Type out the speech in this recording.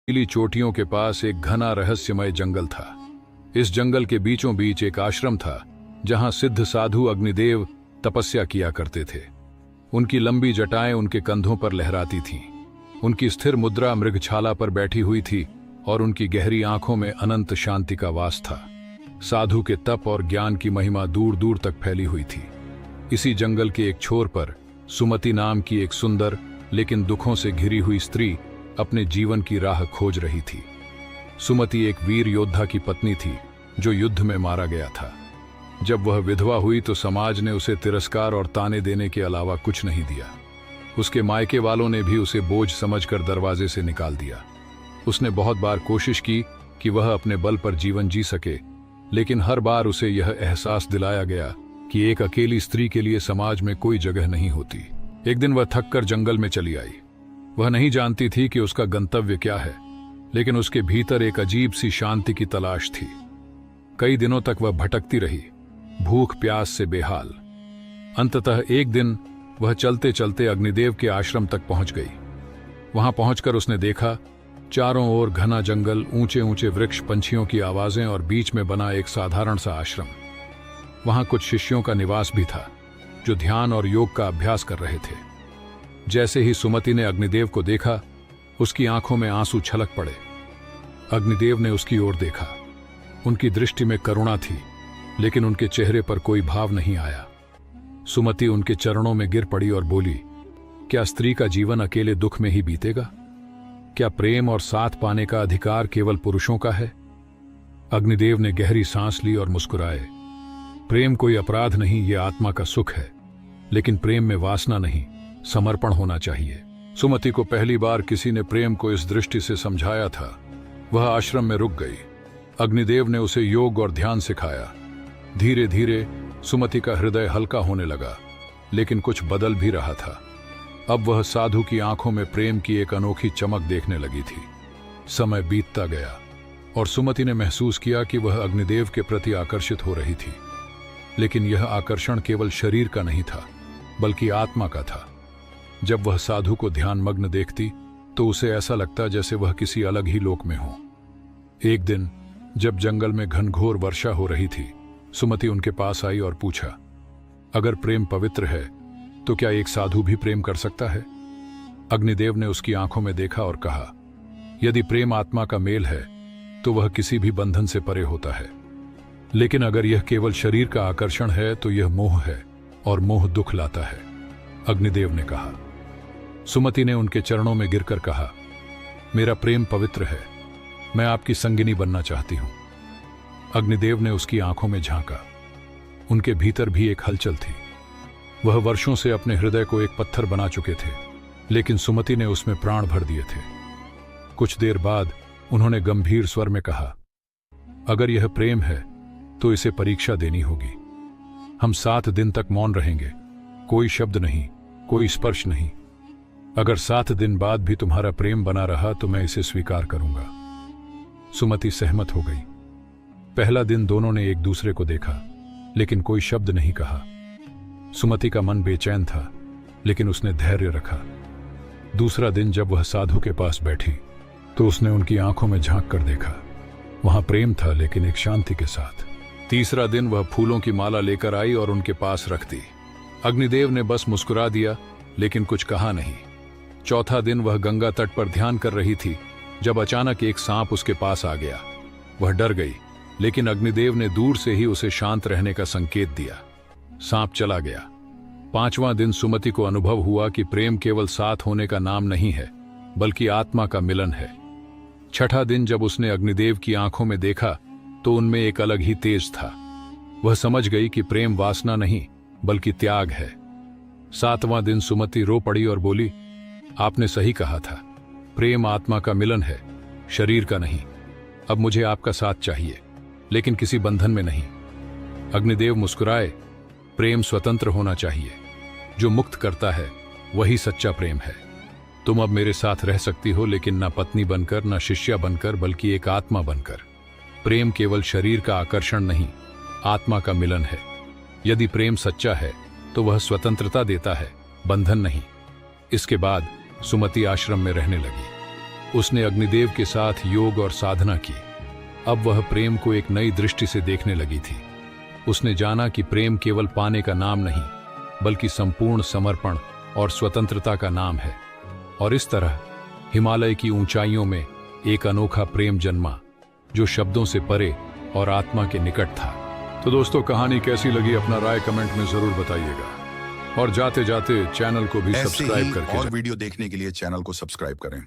नीली चोटियों के पास एक घना रहस्यमय जंगल था। इस जंगल के बीचों बीच एक आश्रम था जहां सिद्ध साधु अग्निदेव तपस्या किया करते थे। उनकी लंबी जटाएं उनके कंधों पर लहराती थीं। उनकी स्थिर मुद्रा मृगछाला पर बैठी हुई थी और उनकी गहरी आंखों में अनंत शांति का वास था। साधु के तप और ज्ञान की महिमा दूर दूर तक फैली हुई थी। इसी जंगल के एक छोर पर सुमति नाम की एक सुंदर लेकिन दुखों से घिरी हुई स्त्री अपने जीवन की राह खोज रही थी। सुमति एक वीर योद्धा की पत्नी थी जो युद्ध में मारा गया था। जब वह विधवा हुई तो समाज ने उसे तिरस्कार और ताने देने के अलावा कुछ नहीं दिया। उसके मायके वालों ने भी उसे बोझ समझकर दरवाजे से निकाल दिया। उसने बहुत बार कोशिश की कि वह अपने बल पर जीवन जी सके, लेकिन हर बार उसे यह एहसास दिलाया गया कि एक अकेली स्त्री के लिए समाज में कोई जगह नहीं होती। एक दिन वह थककर जंगल में चली आई। वह नहीं जानती थी कि उसका गंतव्य क्या है, लेकिन उसके भीतर एक अजीब सी शांति की तलाश थी। कई दिनों तक वह भटकती रही, भूख प्यास से बेहाल। अंततः एक दिन वह चलते चलते अग्निदेव के आश्रम तक पहुंच गई। वहां पहुंचकर उसने देखा, चारों ओर घना जंगल, ऊंचे ऊंचे वृक्ष, पंछियों की आवाजें और बीच में बना एक साधारण सा आश्रम। वहां कुछ शिष्यों का निवास भी था जो ध्यान और योग का अभ्यास कर रहे थे। जैसे ही सुमति ने अग्निदेव को देखा, उसकी आंखों में आंसू छलक पड़े। अग्निदेव ने उसकी ओर देखा। उनकी दृष्टि में करुणा थी, लेकिन उनके चेहरे पर कोई भाव नहीं आया। सुमति उनके चरणों में गिर पड़ी और बोली, क्या स्त्री का जीवन अकेले दुख में ही बीतेगा? क्या प्रेम और साथ पाने का अधिकार केवल पुरुषों का है? अग्निदेव ने गहरी सांस ली और मुस्कुराए। प्रेम कोई अपराध नहीं, यह आत्मा का सुख है, लेकिन प्रेम में वासना नहीं, समर्पण होना चाहिए। सुमति को पहली बार किसी ने प्रेम को इस दृष्टि से समझाया था। वह आश्रम में रुक गई। अग्निदेव ने उसे योग और ध्यान सिखाया। धीरे धीरे सुमति का हृदय हल्का होने लगा, लेकिन कुछ बदल भी रहा था। अब वह साधु की आंखों में प्रेम की एक अनोखी चमक देखने लगी थी। समय बीतता गया और सुमति ने महसूस किया कि वह अग्निदेव के प्रति आकर्षित हो रही थी। लेकिन यह आकर्षण केवल शरीर का नहीं था, बल्कि आत्मा का था। जब वह साधु को ध्यानमग्न देखती तो उसे ऐसा लगता जैसे वह किसी अलग ही लोक में हो। एक दिन जब जंगल में घनघोर वर्षा हो रही थी, सुमति उनके पास आई और पूछा, अगर प्रेम पवित्र है तो क्या एक साधु भी प्रेम कर सकता है? अग्निदेव ने उसकी आंखों में देखा और कहा, यदि प्रेम आत्मा का मेल है तो वह किसी भी बंधन से परे होता है, लेकिन अगर यह केवल शरीर का आकर्षण है तो यह मोह है, और मोह दुख लाता है, अग्निदेव ने कहा। सुमति ने उनके चरणों में गिरकर कहा, मेरा प्रेम पवित्र है, मैं आपकी संगिनी बनना चाहती हूं। अग्निदेव ने उसकी आंखों में झांका। उनके भीतर भी एक हलचल थी। वह वर्षों से अपने हृदय को एक पत्थर बना चुके थे, लेकिन सुमति ने उसमें प्राण भर दिए थे। कुछ देर बाद उन्होंने गंभीर स्वर में कहा, अगर यह प्रेम है तो इसे परीक्षा देनी होगी। हम 7 दिन तक मौन रहेंगे, कोई शब्द नहीं, कोई स्पर्श नहीं। अगर 7 दिन बाद भी तुम्हारा प्रेम बना रहा तो मैं इसे स्वीकार करूंगा। सुमति सहमत हो गई। पहला दिन दोनों ने एक दूसरे को देखा, लेकिन कोई शब्द नहीं कहा। सुमति का मन बेचैन था, लेकिन उसने धैर्य रखा। दूसरा दिन जब वह साधु के पास बैठी तो उसने उनकी आंखों में झांक कर देखा। वहां प्रेम था, लेकिन एक शांति के साथ। तीसरा दिन वह फूलों की माला लेकर आई और उनके पास रख दी। अग्निदेव ने बस मुस्कुरा दिया, लेकिन कुछ कहा नहीं। चौथा दिन वह गंगा तट पर ध्यान कर रही थी जब अचानक एक सांप उसके पास आ गया। वह डर गई, लेकिन अग्निदेव ने दूर से ही उसे शांत रहने का संकेत दिया। सांप चला गया। 5वां दिन सुमति को अनुभव हुआ कि प्रेम केवल साथ होने का नाम नहीं है, बल्कि आत्मा का मिलन है। 6ठा दिन जब उसने अग्निदेव की आंखों में देखा तो उनमें एक अलग ही तेज था। वह समझ गई कि प्रेम वासना नहीं, बल्कि त्याग है। 7वां दिन सुमति रो पड़ी और बोली, आपने सही कहा था, प्रेम आत्मा का मिलन है, शरीर का नहीं। अब मुझे आपका साथ चाहिए, लेकिन किसी बंधन में नहीं। अग्निदेव मुस्कुराए, प्रेम स्वतंत्र होना चाहिए। जो मुक्त करता है वही सच्चा प्रेम है। तुम अब मेरे साथ रह सकती हो, लेकिन ना पत्नी बनकर, ना शिष्या बनकर, बल्कि एक आत्मा बनकर। प्रेम केवल शरीर का आकर्षण नहीं, आत्मा का मिलन है। यदि प्रेम सच्चा है तो वह स्वतंत्रता देता है, बंधन नहीं। इसके बाद सुमति आश्रम में रहने लगी। उसने अग्निदेव के साथ योग और साधना की। अब वह प्रेम को एक नई दृष्टि से देखने लगी थी। उसने जाना कि प्रेम केवल पाने का नाम नहीं, बल्कि संपूर्ण समर्पण और स्वतंत्रता का नाम है। और इस तरह हिमालय की ऊंचाइयों में एक अनोखा प्रेम जन्मा, जो शब्दों से परे और आत्मा के निकट था। तो दोस्तों, कहानी कैसी लगी अपना राय कमेंट में जरूर बताइएगा, और जाते जाते चैनल को भी ऐसे सब्सक्राइब ही करके और वीडियो देखने के लिए चैनल को सब्सक्राइब करें।